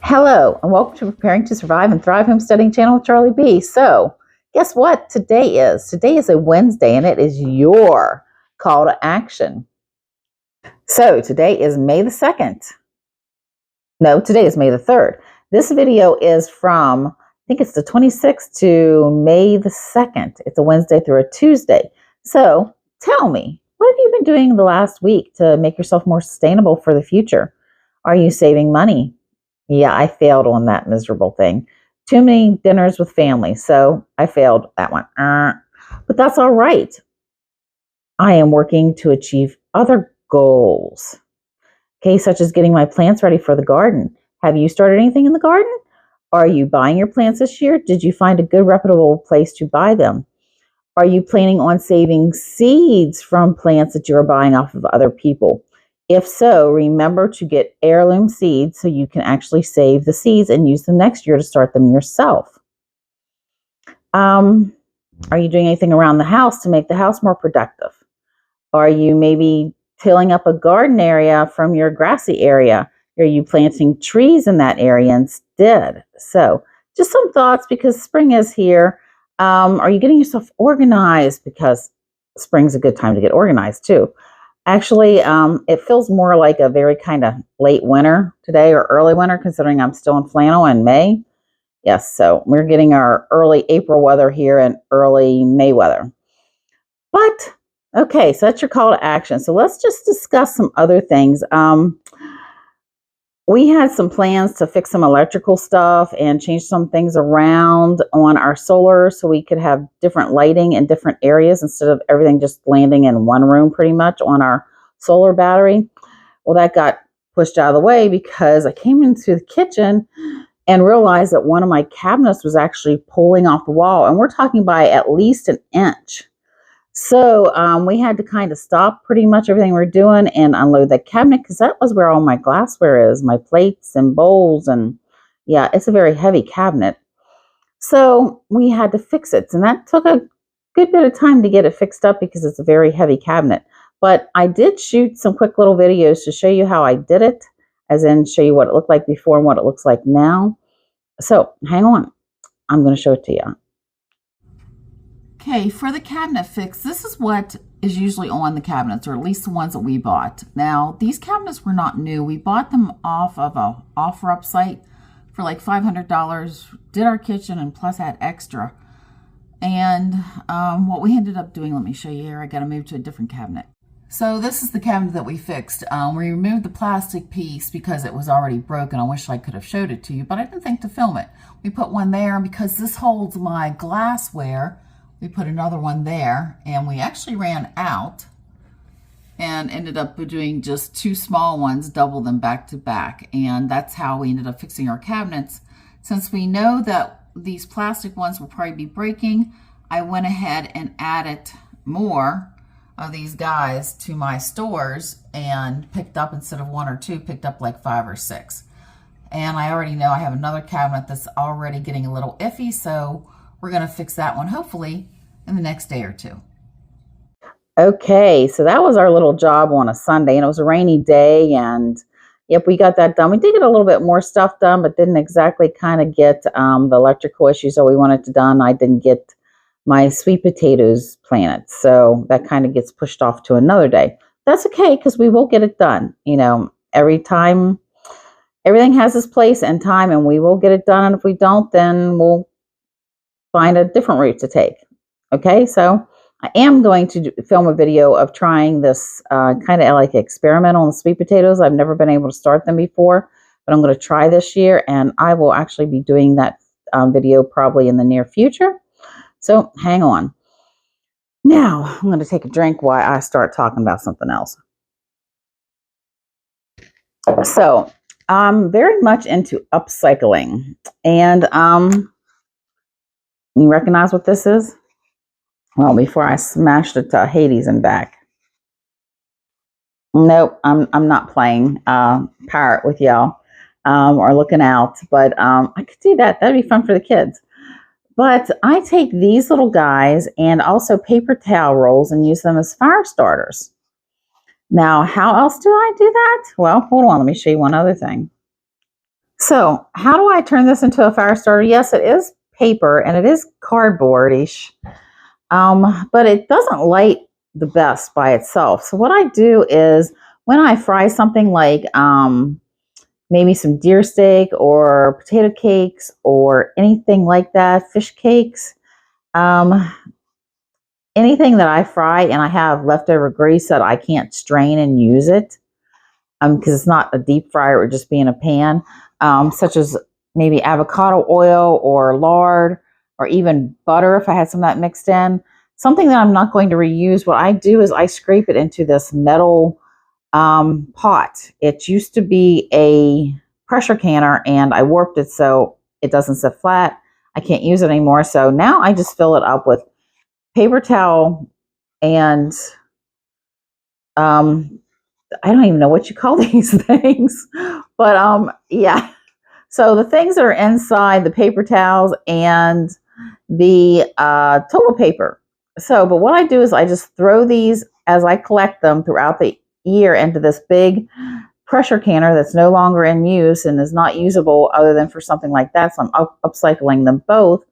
Hello, and welcome to Preparing to Survive and Thrive Homesteading channel with Charlie B. So, guess what today is? Today is a Wednesday, and it is your call to action. So, today is May the 2nd. No, today is May the 3rd. This video is from, I think it's the 26th to May the 2nd. It's a Wednesday through a Tuesday. So, tell me, what have you been doing the last week to make yourself more sustainable for the future? Are you saving money? Yeah, I failed on that miserable thing. Too many dinners with family, so I failed that one. But that's all right. I am working to achieve other goals. Okay, such as getting my plants ready for the garden. Have you started anything in the garden? Are you buying your plants this year? Did you find a good reputable place to buy them? Are you planning on saving seeds from plants that you're buying off of other people? If so, remember to get heirloom seeds so you can actually save the seeds and use them next year to start them yourself. Are you doing anything around the house to make the house more productive? Are you maybe tilling up a garden area from your grassy area? Are you planting trees in that area instead? So just some thoughts because spring is here. Are you getting yourself organized? Because spring's a good time to get organized too. Actually, it feels more like a very kind of late winter today or early winter, considering I'm still in flannel in May. Yes, so we're getting our early April weather here and early May weather. But, okay, so that's your call to action. So let's just discuss some other things. We had some plans to fix some electrical stuff and change some things around on our solar so we could have different lighting in different areas instead of everything just landing in one room pretty much on our solar battery. Well, that got pushed out of the way because I came into the kitchen and realized that one of my cabinets was actually pulling off the wall, and we're talking by at least an inch. So we had to kind of stop pretty much everything we're doing and unload that cabinet because that was where all my glassware is, my plates and bowls. And yeah, it's a very heavy cabinet. So we had to fix it. And that took a good bit of time to get it fixed up because it's a very heavy cabinet. But I did shoot some quick little videos to show you how I did it, as in show you what it looked like before and what it looks like now. So hang on. I'm going to show it to you. Okay, for the cabinet fix, this is what is usually on the cabinets, or at least the ones that we bought. Now, these cabinets were not new. We bought them off of a OfferUp site for like $500, did our kitchen, and plus had extra. And what we ended up doing, let me show you here. I got to move to a different cabinet. So this is the cabinet that we fixed. We removed the plastic piece because it was already broken. I wish I could have showed it to you, but I didn't think to film it. We put one there because this holds my glassware. We put another one there, and we actually ran out and ended up doing just two small ones, double them back to back. And that's how we ended up fixing our cabinets. Since we know that these plastic ones will probably be breaking, I went ahead and added more of these guys to my stores and picked up, instead of one or two, picked up like 5 or 6. And I already know I have another cabinet that's already getting a little iffy, so we're going to fix that one hopefully in the next day or two. Okay, so that was our little job on a Sunday, and it was a rainy day, and yep, we got that done. We did get a little bit more stuff done, but didn't exactly kind of get the electrical issues that we wanted to done. I didn't get my sweet potatoes planted, so that kind of gets pushed off to another day. That's okay, because we will get it done. You know, every time, everything has its place and time, and we will get it done, and if we don't, then we'll find a different route to take. Okay, so I am going to film a video of trying this kind of like experiment on the sweet potatoes. I've never been able to start them before, but I'm going to try this year, and I will actually be doing that video probably in the near future. So hang on. Now I'm going to take a drink while I start talking about something else. So I'm very much into upcycling, and you recognize what this is? Well, before I smashed it to Hades and back. Nope, I'm not playing pirate with y'all or looking out, but I could do that. That'd be fun for the kids. But I take these little guys and also paper towel rolls and use them as fire starters. Now, how else do I do that? Well, hold on, let me show you one other thing. So how do I turn this into a fire starter? Yes, it is paper and it is cardboardish, but it doesn't light the best by itself. So what I do is when I fry something like maybe some deer steak or potato cakes or anything like that, fish cakes, um, anything that I fry and I have leftover grease that I can't strain and use it, because it's not a deep fryer, it would just be in a pan, such as maybe avocado oil or lard or even butter if I had some of that mixed in. Something that I'm not going to reuse, what I do is I scrape it into this metal pot. It used to be a pressure canner and I warped it so it doesn't sit flat. I can't use it anymore. So now I just fill it up with paper towel and I don't even know what you call these things, but yeah. So the things that are inside the paper towels and the toilet paper. So, but what I do is I just throw these as I collect them throughout the year into this big pressure canner that's no longer in use and is not usable other than for something like that. So I'm upcycling them both.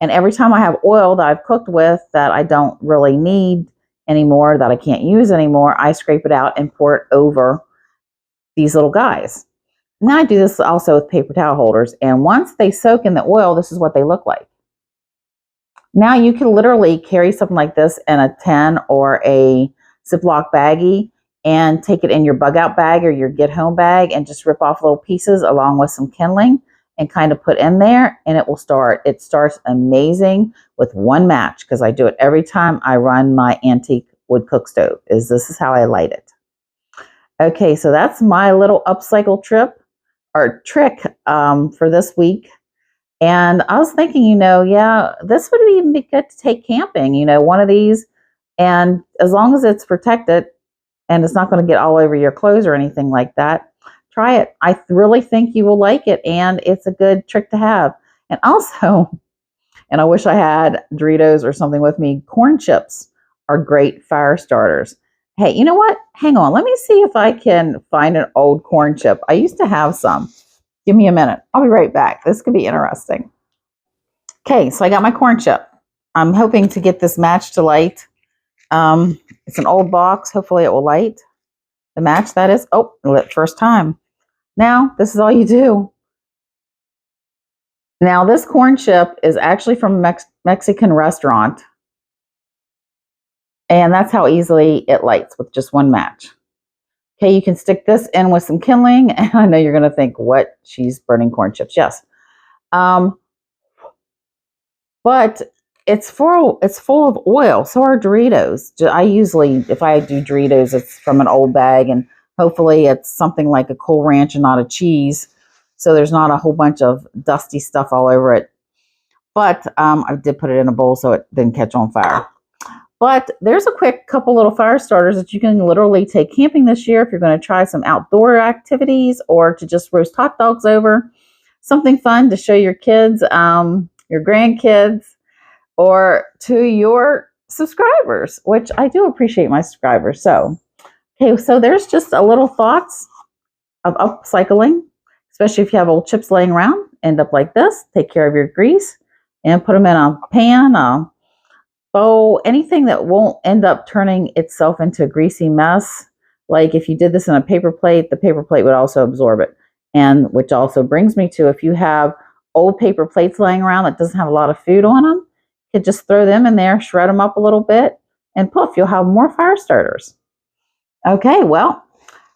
And every time I have oil that I've cooked with that I don't really need anymore, that I can't use anymore, I scrape it out and pour it over these little guys. Now I do this also with paper towel holders. And once they soak in the oil, this is what they look like. Now you can literally carry something like this in a tin or a Ziploc baggie and take it in your bug out bag or your get home bag and just rip off little pieces along with some kindling and kind of put in there and it will start. It starts amazing with one match because I do it every time I run my antique wood cook stove. This is how I light it. Okay, so that's my little upcycle trip or trick for this week. And I was thinking, yeah, this would even be good to take camping, one of these. And as long as it's protected and it's not going to get all over your clothes or anything like that, try it. I really think you will like it. And it's a good trick to have. And also, and I wish I had Doritos or something with me, corn chips are great fire starters. Hey, you know what? Hang on. Let me see if I can find an old corn chip. I used to have some. Give me a minute. I'll be right back. This could be interesting. Okay, so I got my corn chip. I'm hoping to get this match to light. It's an old box. Hopefully it will light. The match, that is. Oh, lit first time. Now, this is all you do. Now, this corn chip is actually from a Mexican restaurant. And that's how easily it lights with just one match. Okay, you can stick this in with some kindling. And I know you're going to think, what? She's burning corn chips. Yes. But it's full of oil. So are Doritos. I usually, if I do Doritos, it's from an old bag. And hopefully it's something like a Cool Ranch and not a cheese. So there's not a whole bunch of dusty stuff all over it. But I did put it in a bowl so it didn't catch on fire. But there's a quick couple little fire starters that you can literally take camping this year if you're going to try some outdoor activities or to just roast hot dogs over. Something fun to show your kids, your grandkids, or to your subscribers, which I do appreciate my subscribers. So, okay, so there's just a little thoughts of upcycling, especially if you have old chips laying around. End up like this. Take care of your grease and put them in a pan, bowl, anything that won't end up turning itself into a greasy mess. Like if you did this in a paper plate, the paper plate would also absorb it. And which also brings me to, if you have old paper plates laying around that doesn't have a lot of food on them, you could just throw them in there, shred them up a little bit, and poof, you'll have more fire starters. Okay, well,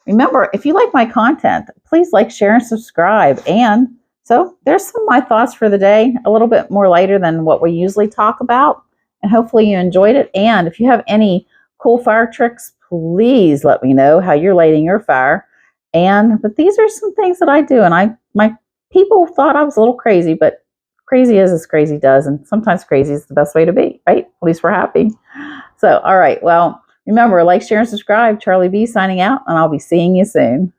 remember, if you like my content, please like, share, and subscribe. And so there's some of my thoughts for the day, a little bit more lighter than what we usually talk about. And hopefully you enjoyed it. And if you have any cool fire tricks, please let me know how you're lighting your fire. But these are some things that I do. And my people thought I was a little crazy, but crazy is as crazy does. And sometimes crazy is the best way to be, right? At least we're happy. So, all right. Well, remember, like, share, and subscribe. Charlie B signing out, and I'll be seeing you soon.